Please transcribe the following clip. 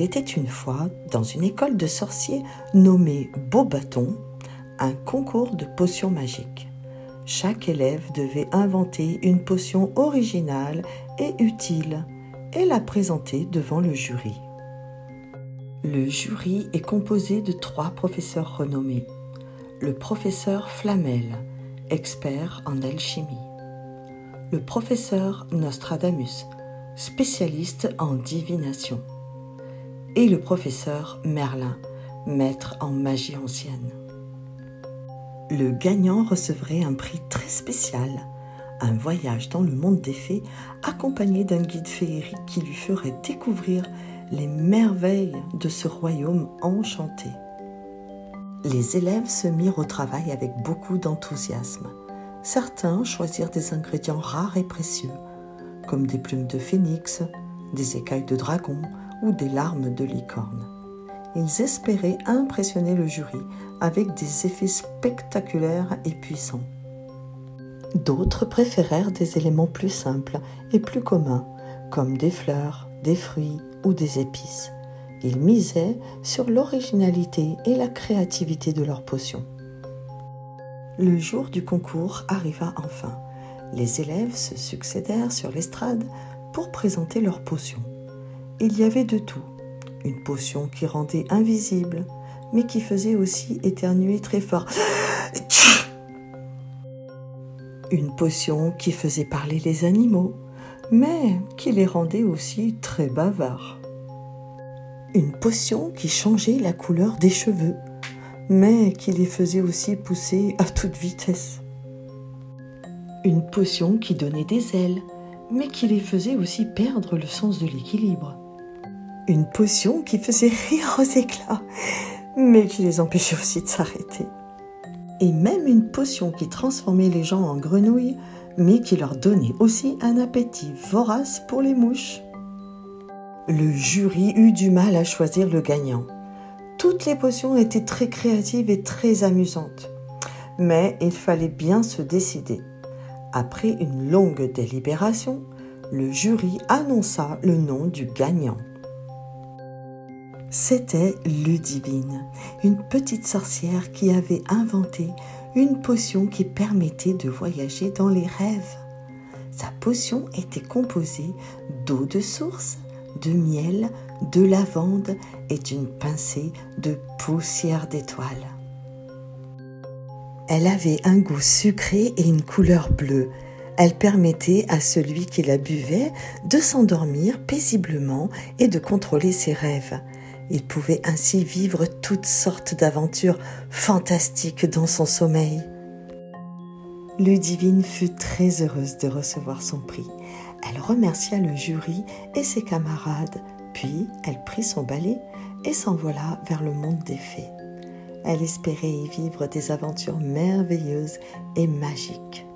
était une fois, dans une école de sorciers nommée Beaubâton, un concours de potions magiques. Chaque élève devait inventer une potion originale et utile et la présenter devant le jury. Le jury est composé de 3 professeurs renommés. Le professeur Flamel, expert en alchimie. Le professeur Nostradamus, spécialiste en divination. Et le professeur Merlin, maître en magie ancienne. Le gagnant recevrait un prix très spécial, un voyage dans le monde des fées accompagné d'un guide féerique qui lui ferait découvrir les merveilles de ce royaume enchanté. Les élèves se mirent au travail avec beaucoup d'enthousiasme. Certains choisirent des ingrédients rares et précieux, comme des plumes de phénix, des écailles de dragon ou des larmes de licorne. Ils espéraient impressionner le jury avec des effets spectaculaires et puissants. D'autres préférèrent des éléments plus simples et plus communs, comme des fleurs, des fruits ou des épices. Ils misaient sur l'originalité et la créativité de leurs potions. Le jour du concours arriva enfin. Les élèves se succédèrent sur l'estrade pour présenter leurs potions. Il y avait de tout. Une potion qui rendait invisible, mais qui faisait aussi éternuer très fort. Une potion qui faisait parler les animaux, mais qui les rendait aussi très bavards. Une potion qui changeait la couleur des cheveux, mais qui les faisait aussi pousser à toute vitesse. Une potion qui donnait des ailes, mais qui les faisait aussi perdre le sens de l'équilibre. Une potion qui faisait rire aux éclats, mais qui les empêchait aussi de s'arrêter. Et même une potion qui transformait les gens en grenouilles, mais qui leur donnait aussi un appétit vorace pour les mouches. Le jury eut du mal à choisir le gagnant. Toutes les potions étaient très créatives et très amusantes. Mais il fallait bien se décider. Après une longue délibération, le jury annonça le nom du gagnant. C'était Ludivine, une petite sorcière qui avait inventé une potion qui permettait de voyager dans les rêves. Sa potion était composée d'eau de source, de miel, de lavande et d'une pincée de poussière d'étoiles. Elle avait un goût sucré et une couleur bleue. Elle permettait à celui qui la buvait de s'endormir paisiblement et de contrôler ses rêves. Il pouvait ainsi vivre toutes sortes d'aventures fantastiques dans son sommeil. Ludivine fut très heureuse de recevoir son prix. Elle remercia le jury et ses camarades, puis elle prit son balai et s'envola vers le monde des fées. Elle espérait y vivre des aventures merveilleuses et magiques.